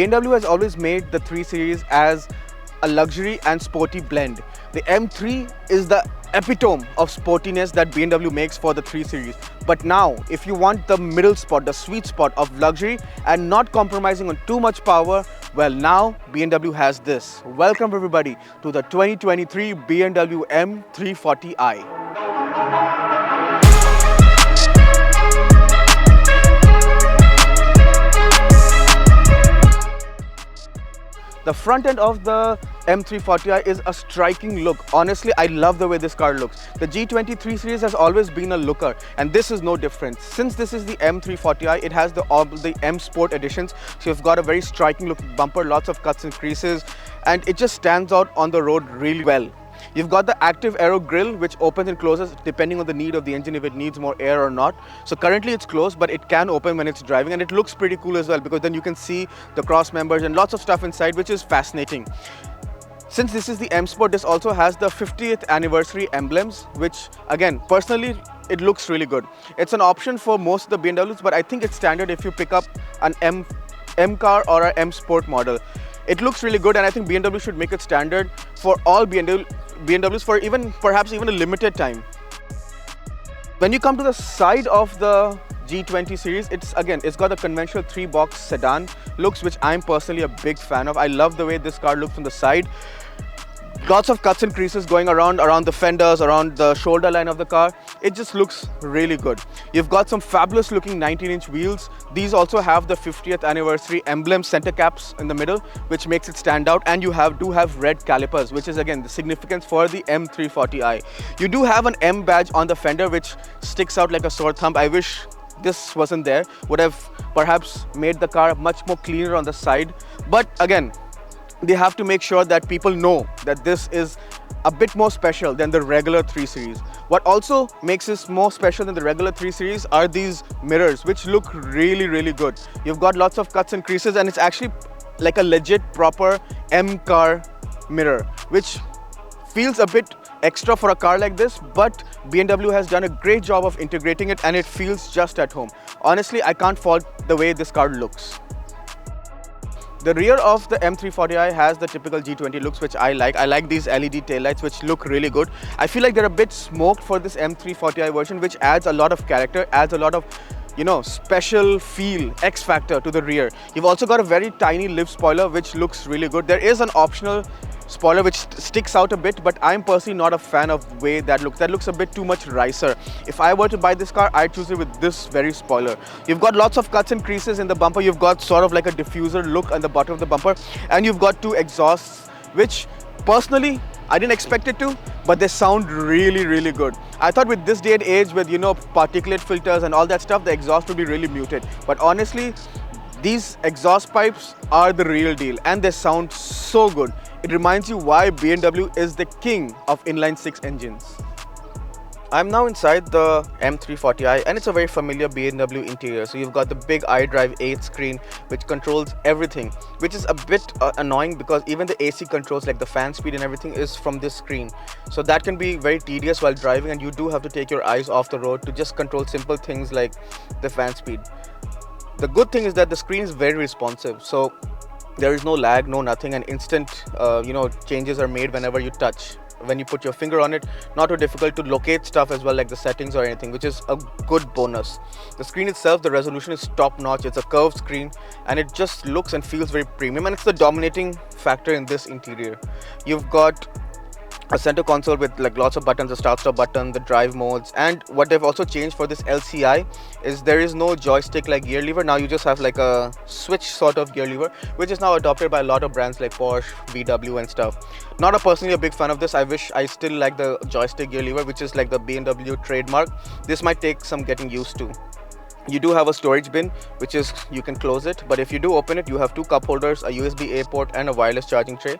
BMW has always made the 3 Series as a luxury and sporty blend. The M3 is the epitome of sportiness that BMW makes for the 3 Series. But now, if you want the middle spot, the sweet spot of luxury and not compromising on too much power, well, now BMW has this. Welcome everybody to the 2023 BMW M340i. The front end of the M340i is a striking look. Honestly, I love the way this car looks. The G23 series has always been a looker, and this is no different. Since this is the M340i, it has the M Sport editions, so you've got a very striking looking bumper, lots of cuts and creases, and it just stands out on the road really well. You've got the active aero grille, which opens and closes depending on the need of the engine, if it needs more air or not. So currently it's closed, but it can open when it's driving, and it looks pretty cool as well because then you can see the cross members and lots of stuff inside, which is fascinating. Since this is the M Sport, this also has the 50th anniversary emblems, which again, personally, it looks really good. It's an option for most of the BMWs, but I think it's standard if you pick up an M car or an M Sport model. It looks really good, and I think BMW should make it standard for all BMWs for perhaps even a limited time. When you come to the side of the G20 series, it's got a conventional 3-box sedan looks, which I'm personally a big fan of. I love the way this car looks from the side. Lots of cuts and creases going around the fenders, around the shoulder line of the car. It just looks really good. You've got some fabulous looking 19-inch wheels. These also have the 50th anniversary emblem center caps in the middle, which makes it stand out. And you do have red calipers, which is again the significance for the M340i. You do have an M badge on the fender, which sticks out like a sore thumb. I wish this wasn't there. Would have perhaps made the car much more cleaner on the side. But again, they have to make sure that people know that this is a bit more special than the regular 3 Series. What also makes this more special than the regular 3 Series are these mirrors, which look really, really good. You've got lots of cuts and creases, and it's actually like a legit proper M car mirror, which feels a bit extra for a car like this, but BMW has done a great job of integrating it, and it feels just at home. Honestly, I can't fault the way this car looks. The rear of the M340i has the typical G20 looks, which I like. I like these LED taillights, which look really good. I feel like they're a bit smoked for this M340i version, which adds a lot of character, adds a lot of, special feel, X factor to the rear. You've also got a very tiny lip spoiler, which looks really good. There is an optional spoiler which sticks out a bit, but I'm personally not a fan of the way that looks. That looks a bit too much ricer. If I were to buy this car, I'd choose it with this very spoiler. You've got lots of cuts and creases in the bumper. You've got sort of like a diffuser look on the bottom of the bumper, and you've got 2 exhausts, which personally I didn't expect it to, but they sound really, really good. I thought with this day and age, with particulate filters and all that stuff, the exhaust would be really muted. But honestly, these exhaust pipes are the real deal, and they sound so good. It reminds you why BMW is the king of inline 6 engines. I'm now inside the M340i, and it's a very familiar BMW interior. So you've got the big iDrive 8 screen, which controls everything, which is a bit annoying because even the AC controls, like the fan speed and everything, is from this screen. So that can be very tedious while driving, and you do have to take your eyes off the road to just control simple things like the fan speed. The good thing is that the screen is very responsive, so there is no lag, no nothing, and instant changes are made whenever you touch. When you put your finger on it, not too difficult to locate stuff as well, like the settings or anything, which is a good bonus. The screen itself, the resolution is top notch. It's a curved screen, and it just looks and feels very premium, and it's the dominating factor in this interior. You've got a center console with like lots of buttons, the start stop button, the drive modes, and what they've also changed for this LCI is there is no joystick like gear lever. Now you just have like a switch sort of gear lever, which is now adopted by a lot of brands like Porsche, VW and stuff. Not personally a big fan of this. I wish I still like the joystick gear lever, which is like the BMW trademark. This might take some getting used to. You do have a storage bin, which is you can close it, but if you do open it, you have 2 cup holders, a USB-A port and a wireless charging tray,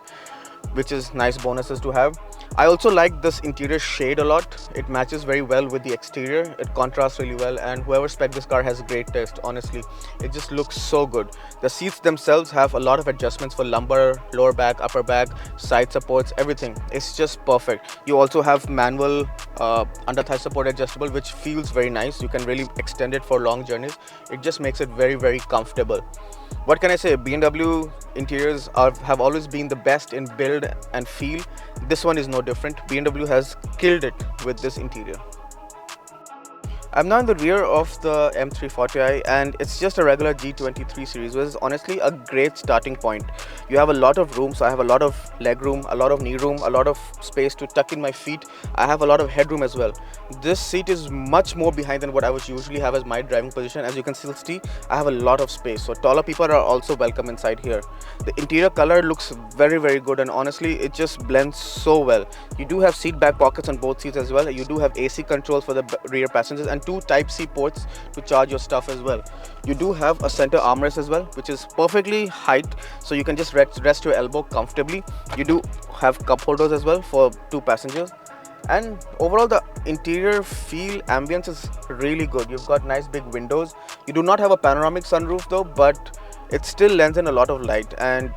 which is nice bonuses to have. I also like this interior shade a lot. It matches very well with the exterior. It contrasts really well, and whoever spec'd this car has great taste. Honestly, it just looks so good. The seats themselves have a lot of adjustments for lumbar, lower back, upper back, side supports, everything. It's just perfect. You also have manual under thigh support adjustable, which feels very nice. You can really extend it for long journeys. It just makes it very comfortable. What can I say? BMW interiors have always been the best in build and feel. This one is no different. BMW has killed it with this interior. I'm now in the rear of the M340i, and it's just a regular G23 series, which is honestly a great starting point. You have a lot of room, so I have a lot of leg room, a lot of knee room, a lot of space to tuck in my feet. I have a lot of headroom as well. This seat is much more behind than what I would usually have as my driving position. As you can still see, I have a lot of space, so taller people are also welcome inside here. The interior color looks very good, and honestly it just blends so well. You do have seat back pockets on both seats as well. You do have AC controls for the rear passengers and two Type-C ports to charge your stuff as well. You do have a center armrest as well, which is perfectly height, so you can just rest your elbow comfortably. You do have cup holders as well for two passengers, and overall the interior feel ambience is really good. You've got nice big windows. You do not have a panoramic sunroof though, but it still lends in a lot of light, and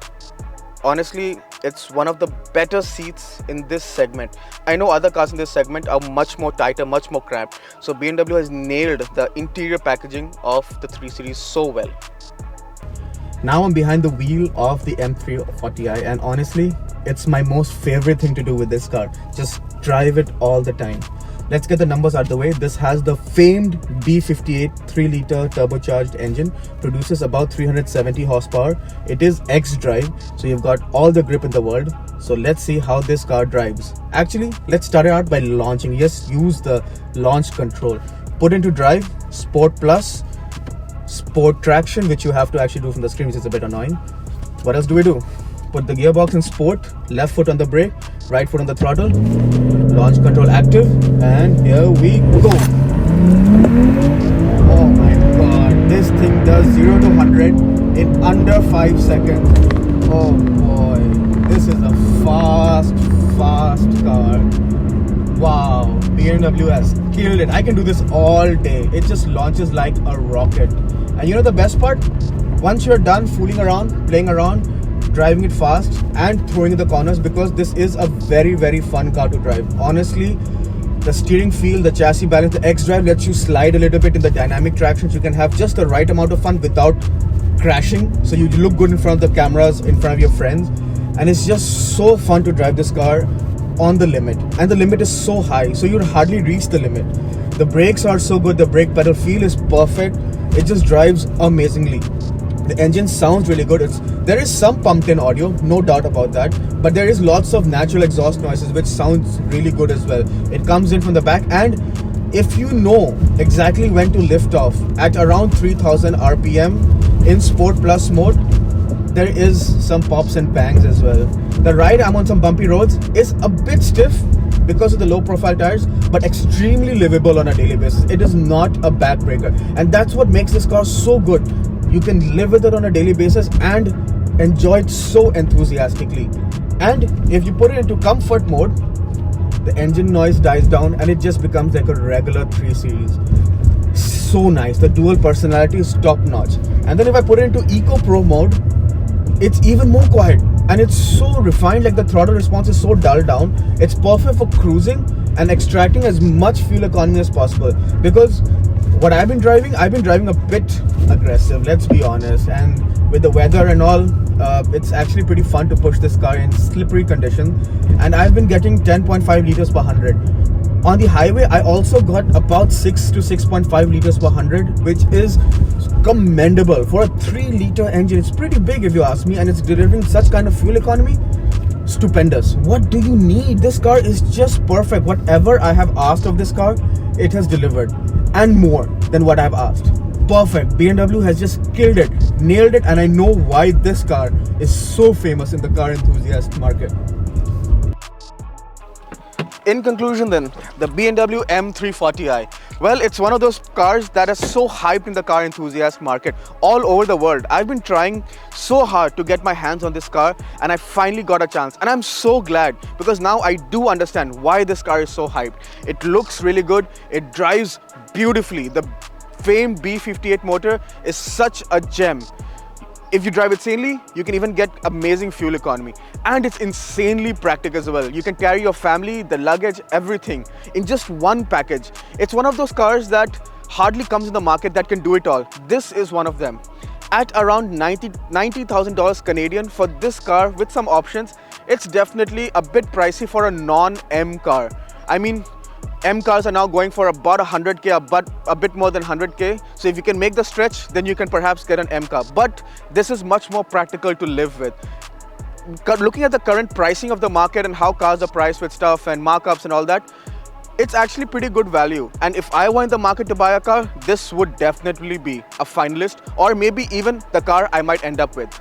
honestly it's one of the better seats in this segment. I know other cars in this segment are much more tighter, much more cramped, so BMW has nailed the interior packaging of the 3 Series so well. Now I'm behind the wheel of the M340i, and honestly it's my most favorite thing to do with this car. Just drive it all the time. Let's get the numbers out of the way. This has the famed B58 3-liter turbocharged engine, produces about 370 horsepower. It is X-drive, so you've got all the grip in the world. So let's see how this car drives. Actually, let's start it out by launching. Just use the launch control. Put into drive, Sport Plus, Sport Traction, which you have to actually do from the screen, which is a bit annoying. What else do we do? Put the gearbox in sport, left foot on the brake, right foot on the throttle, launch control active, and here we go. Oh my god, this thing does 0 to 100 in under 5 seconds. Oh boy, this is a fast car. Wow, BMW has killed it. I can do this all day. It just launches like a rocket. And you know the best part? Once you're done fooling around, playing around, driving it fast and throwing in the corners, because this is a very fun car to drive. Honestly, the steering feel, the chassis balance, the X-drive lets you slide a little bit in the dynamic traction, so you can have just the right amount of fun without crashing, so you look good in front of the cameras, in front of your friends. And it's just so fun to drive this car on the limit, and the limit is so high, so you'd hardly reach the limit. The brakes are so good, the brake pedal feel is perfect. It just drives amazingly. The engine sounds really good. There is some pumped in audio, no doubt about that, but there is lots of natural exhaust noises which sounds really good as well. It comes in from the back, and if you know exactly when to lift off at around 3000 RPM in Sport Plus mode, there is some pops and bangs as well. The ride, I'm on some bumpy roads, is a bit stiff because of the low profile tires, but extremely livable on a daily basis. It is not a backbreaker, and that's what makes this car so good. You can live with it on a daily basis and enjoy it so enthusiastically. And if you put it into comfort mode, the engine noise dies down and it just becomes like a regular 3 Series. So nice. The dual personality is top notch. And then if I put it into Eco Pro mode, it's even more quiet and it's so refined. Like the throttle response is so dulled down. It's perfect for cruising and extracting as much fuel economy as possible, because what I've been driving a bit aggressive, let's be honest, and with the weather and all, it's actually pretty fun to push this car in slippery conditions, and I've been getting 10.5 liters per 100. On the highway, I also got about 6 to 6.5 liters per 100, which is commendable for a 3-liter engine. It's pretty big if you ask me, and it's delivering such kind of fuel economy. Stupendous. What do you need? This car is just perfect. Whatever I have asked of this car, it has delivered, and more than what I've asked. Perfect. BMW has just killed it, nailed it, and I know why this car is so famous in the car enthusiast market. In conclusion then, the BMW M340i. Well, it's one of those cars that is so hyped in the car enthusiast market all over the world. I've been trying so hard to get my hands on this car, and I finally got a chance. And I'm so glad, because now I do understand why this car is so hyped. It looks really good. It drives beautifully. The famed B58 motor is such a gem. If you drive it sanely, you can even get amazing fuel economy. And it's insanely practical as well. You can carry your family, the luggage, everything in just one package. It's one of those cars that hardly comes in the market that can do it all. This is one of them. At around $90,000 Canadian for this car with some options, it's definitely a bit pricey for a non-M car. I mean, M cars are now going for about 100k, but a bit more than 100k. So if you can make the stretch, then you can perhaps get an M car. But this is much more practical to live with. Looking at the current pricing of the market and how cars are priced with stuff and markups and all that, it's actually pretty good value. And if I were in the market to buy a car, this would definitely be a finalist, or maybe even the car I might end up with.